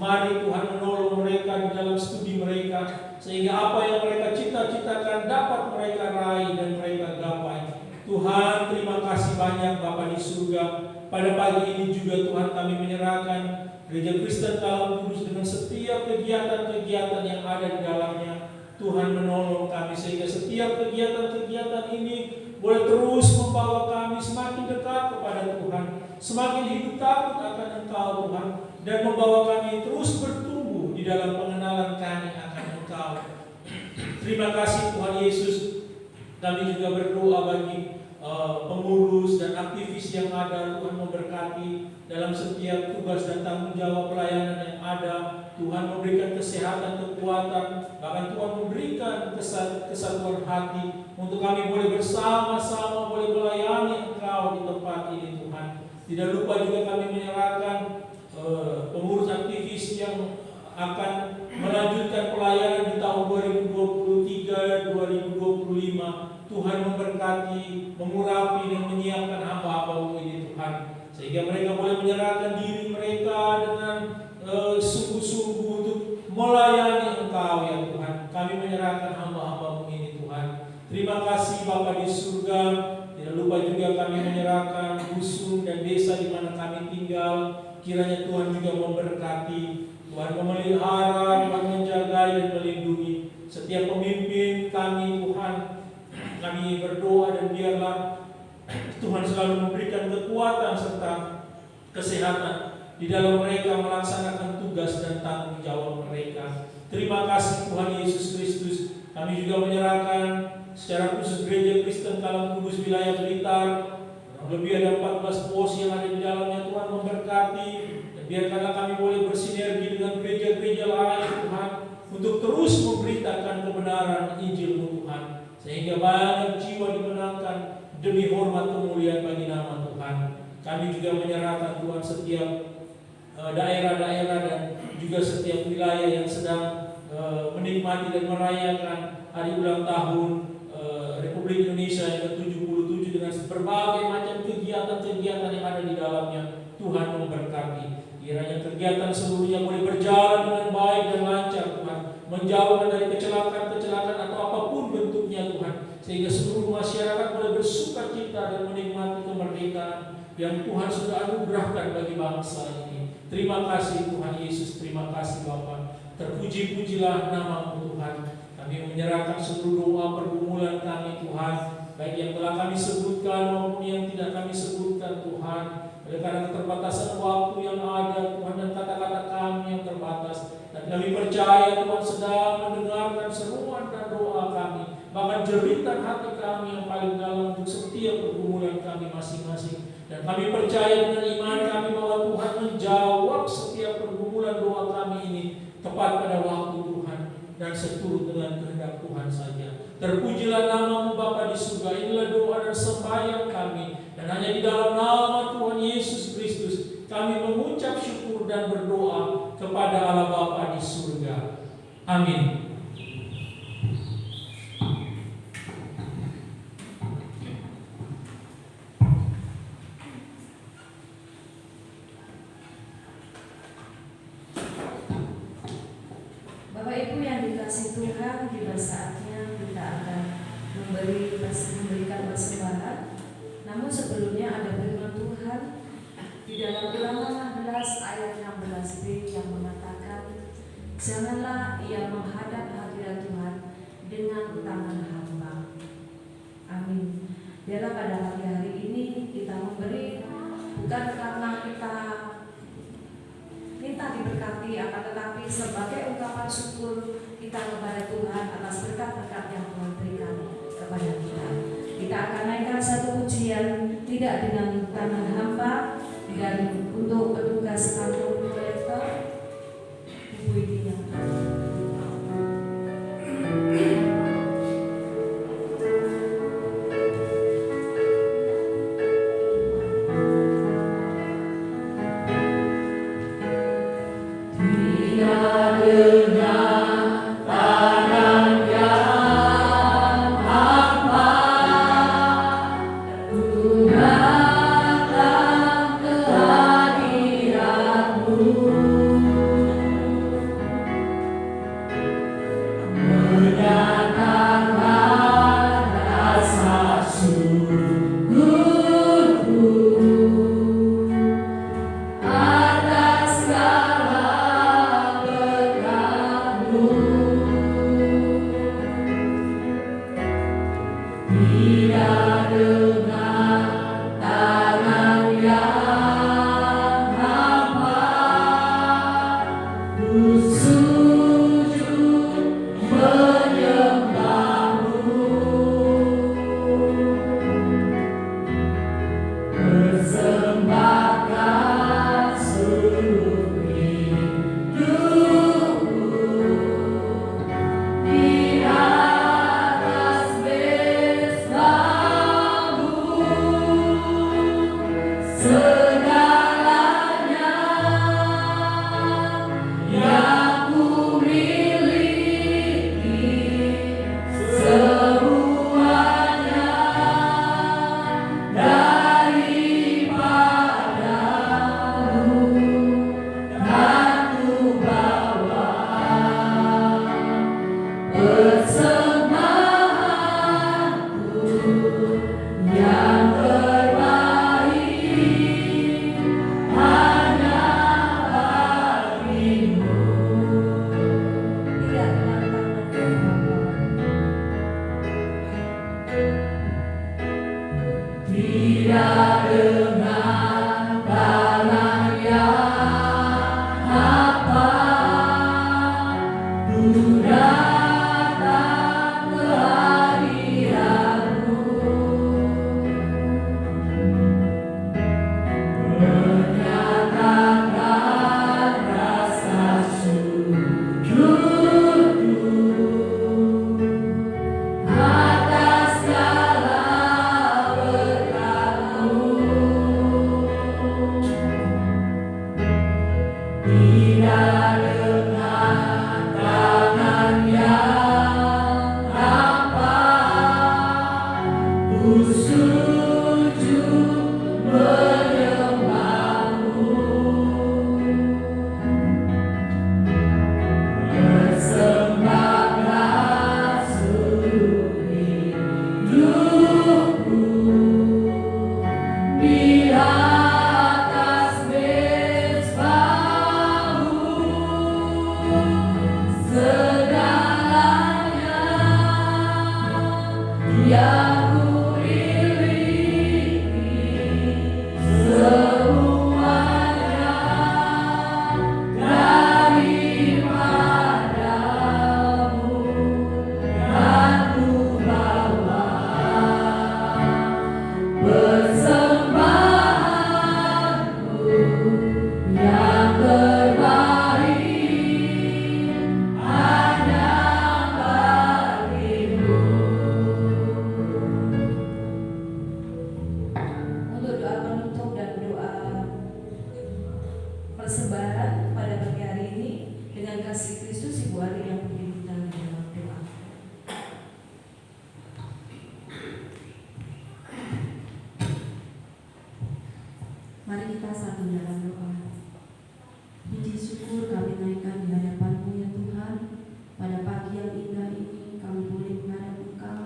Mari Tuhan menolong mereka di dalam studi mereka, sehingga apa yang mereka cita-citakan dapat mereka raih dan mereka gapai. Tuhan, terima kasih banyak Bapa di surga. Pada pagi ini juga Tuhan kami menyerahkan Gereja Kristen Kalam Kudus dengan setiap kegiatan-kegiatan yang ada di dalamnya. Tuhan menolong kami sehingga setiap kegiatan-kegiatan ini boleh terus membawa kami semakin dekat kepada Tuhan, semakin hidup takut akan Engkau Tuhan, dan membawa kami terus bertumbuh di dalam pengenalan kami akan Engkau. Terima kasih Tuhan Yesus. Kami juga berdoa bagi pengurus dan aktivis yang ada. Tuhan memberkati dalam setiap tugas dan tanggung jawab pelayanan yang ada. Tuhan memberikan kesehatan, kekuatan, bahkan Tuhan memberikan kesatuan hati untuk kami boleh bersama-sama boleh melayani Engkau di tempat ini Tuhan. Tidak lupa juga kami menyerahkan pengurus aktivis yang akan melanjutkan pelayanan di tahun 2023-2025. Tuhan memberkati, mengurapi dan menyiapkan hamba-hamba-Mu ini Tuhan, sehingga mereka boleh menyerahkan diri mereka dengan sungguh-sungguh untuk melayani Engkau ya Tuhan. Kami menyerahkan hamba-hamba-Mu ini Tuhan. Terima kasih Bapa di surga. Tidak lupa juga kami menyerahkan dusun dan desa di mana kami tinggal. Kiranya Tuhan juga memberkati, Tuhan memelihara, Tuhan menjaga dan melindungi setiap pemimpin kami Tuhan. Kami berdoa dan biarlah Tuhan selalu memberikan kekuatan serta kesehatan di dalam mereka melaksanakan tugas dan tanggung jawab mereka. Terima kasih Tuhan Yesus Kristus. Kami juga menyerahkan secara khusus Gereja Kristen Kalam Kudus wilayah Blitar. Lebih ada 14 pos yang ada di dalamnya. Tuhan memberkati, dan biarkanlah kami boleh bersinergi dengan gereja-gereja lain Tuhan, untuk terus memberitakan kebenaran Injil-Mu Tuhan, sehingga banyak jiwa dimenangkan demi hormat kemuliaan bagi nama Tuhan. Kami juga menyerahkan Tuhan setiap daerah-daerah dan juga setiap wilayah yang sedang menikmati dan merayakan hari ulang tahun Republik Indonesia yang ke-77 dengan berbagai macam kegiatan-kegiatan yang ada di dalamnya. Tuhan memberkati. Kiranya kegiatan seluruhnya boleh berjalan dengan baik dan lancar Tuhan, menjauhkan dari kecelakaan-kecelakaan atau apapun bentuknya Tuhan, sehingga seluruh masyarakat boleh bersuka cita dan menikmati kemerdekaan yang Tuhan sudah anugerahkan bagi bangsa ini. Terima kasih Tuhan Yesus, terima kasih Bapa. Terpuji-pujilah nama-Mu Tuhan. Kami menyerahkan seluruh doa pergumulan kami Tuhan, baik yang telah kami sebutkan maupun yang tidak kami sebutkan Tuhan. Oleh karena keterbatasan waktu yang ada Tuhan dan kata-kata kami yang terbatas, dan kami percaya Tuhan sedang mendengarkan seruan dan doa kami, bahkan jeritan hati kami yang paling dalam untuk setiap pergumulan kami masing-masing. Dan kami percaya dengan iman kami bahwa Tuhan menjawab setiap pergumulan doa kami ini tepat pada waktu Tuhan dan seturut dengan kehendak Tuhan saja. Terpujilah nama-Mu Bapa di surga. Inilah doa dan sembahyang kami, dan hanya di dalam nama Tuhan Yesus Kristus kami mengucap syukur dan berdoa kepada Allah Bapa di surga. Amin. Bapak Ibu yang dikasihi Tuhan, tiba saatnya kita akan memberikan persembahan. Namun sebelumnya ada firman Tuhan di dalam Ulangan 16 ayat 16b yang mengatakan, janganlah ia menghadap hadirat Tuhan dengan tangan hamba. Amin. Biarlah pada pagi hari ini kita memberi bukan karena kita minta diberkati, akan tetapi sebagai ungkapan syukur kita kepada Tuhan atas berkat-berkat yang Tuhan berikan kepada kita. Kita akan naikkan satu pujian tidak dengan tangan hamba, dan untuk petugas kantor kolektor Ibu Idi yang Tangan yang persembahan pada pagi hari ini dengan kasih Kristus Ibu Ari yang pimpin kita dalam doa. Mari kita satu dalam doa. Puji syukur kami naikkan di hadapan-Mu ya Tuhan. Pada pagi yang indah ini kami boleh menghadap Engkau,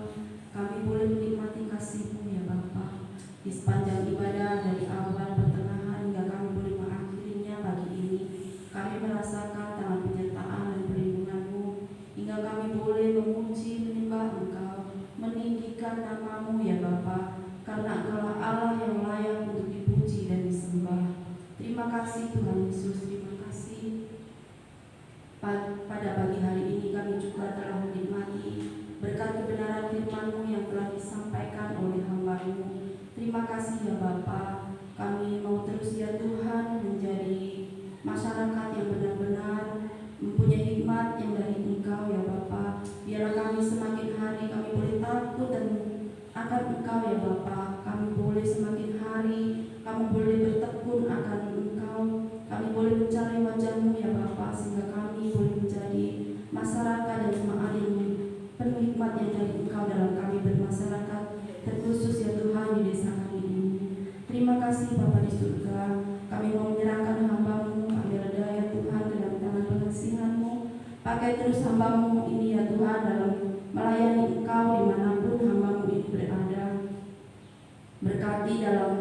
kami boleh menikmati kasih-Mu ya Bapa. Di sepanjang ibadah dari awal pertengahan hingga kami boleh mengakhirinya pagi ini, kami merasakan tangan penyertaan dan perlindungan-Mu hingga kami boleh memuji menyembah Engkau, meninggikan nama-Mu ya Bapa, karena Engkaulah Allah yang layak untuk dipuji dan disembah. Terima kasih Tuhan Yesus, terima kasih. Pada pagi hari ini kami juga telah menikmati berkat kebenaran firman-Mu yang telah disampaikan oleh hamba-Mu. Terima kasih ya Bapa, kami mau terus ya Tuhan menjadi masyarakat yang benar-benar mempunyai hikmat yang dari Engkau ya Bapa. Biarlah kami semakin hari kami boleh takut dan akan Engkau ya Bapa. Kami boleh semakin hari kami boleh bertekun akan Engkau. Kami boleh mencari wajah-Mu ya Bapa, sehingga kami boleh menjadi masyarakat dan jemaat yang penuh hikmat yang dari Engkau dalam kami bermasyarakat, terkhusus ya Tuhan di desa kami ini. Terima kasih Bapa di surga, kami mau menyerahkan hamba-Mu, ambil daya Tuhan dalam tangan pengasihan-Mu. Pakai terus hamba-Mu ini ya Tuhan dalam melayani Engkau dimanapun hamba-Mu ini berada. Berkati dalam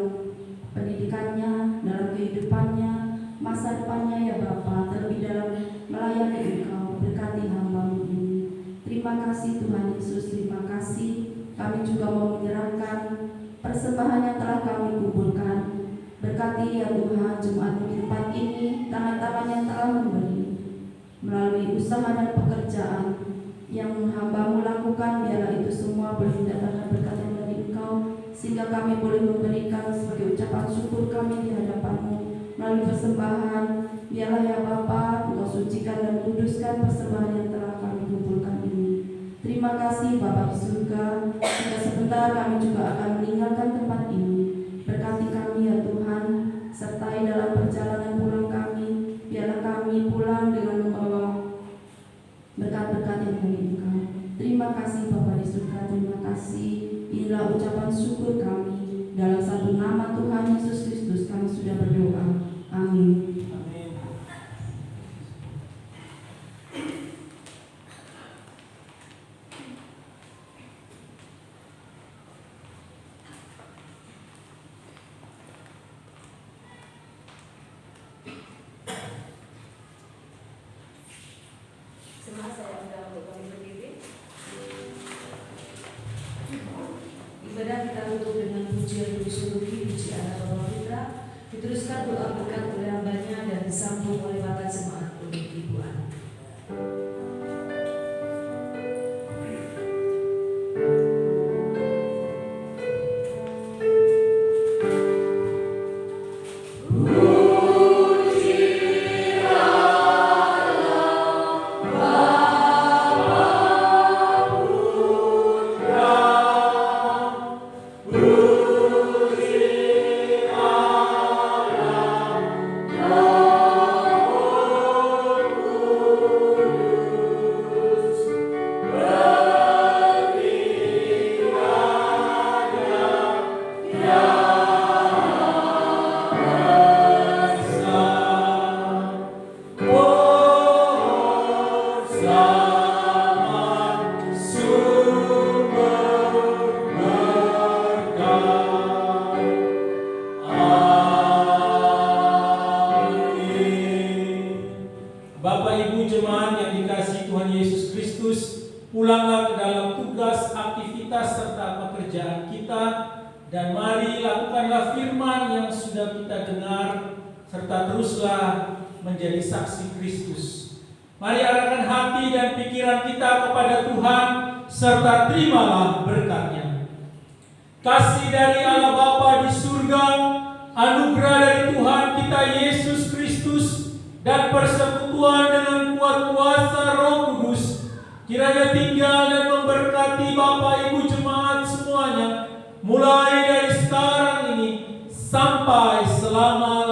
pendidikannya, dalam kehidupannya, masa depannya ya Bapa, terlebih dalam melayani Engkau. Berkati hamba-Mu ini. Terima kasih Tuhan Yesus, terima kasih. Kami juga mau menyerahkan persembahan yang telah kami kumpulkan. Berkati ya Tuhan jemaat di tempat ini, tangan-tangan yang telah memberi melalui usaha dan pekerjaan yang hamba-Mu lakukan, biarlah itu semua boleh mendatangkan berkat yang dari Engkau, sehingga kami boleh memberikan sebagai ucapan syukur kami di hadapan-Mu melalui persembahan. Biarlah ya Bapa, Engkau sucikan dan kuduskan persembahan yang telah kami kumpulkan ini. Terima kasih Bapa di surga. Hingga sebentar kami juga akan meninggalkan tempat ini. Berkati kami ya Tuhan, sertai dalam perjalanan pulang kami. Biarlah kami pulang dengan membawa berkat-berkat yang dari Engkau. Terima kasih Bapa di surga, terima kasih. Inilah ucapan syukur kami. Dalam satu nama Tuhan Yesus Kristus kami sudah berdoa. Amin. Semua saya undang untuk kami berdiri. Ibadah kita tutup dengan pujian puji puji Allah Bapa Putra. Diteruskan doa berkat oleh hambanya dan disambung oleh Bapak Jemaat untuk Ibu Ani. Oh segera ke dalam tugas, aktivitas, serta pekerjaan kita. Dan mari lakukanlah firman yang sudah kita dengar, serta teruslah menjadi saksi Kristus. Mari arahkan hati dan pikiran kita kepada Tuhan, serta terimalah berkat-Nya. Kasih dari Allah Bapa di surga, anugerah dari Tuhan kita Yesus Kristus, dan persekutuan dengan kuat kuasa Roh Kudus, kiranya tinggal dan memberkati Bapak Ibu jemaat semuanya, mulai dari sekarang ini sampai selama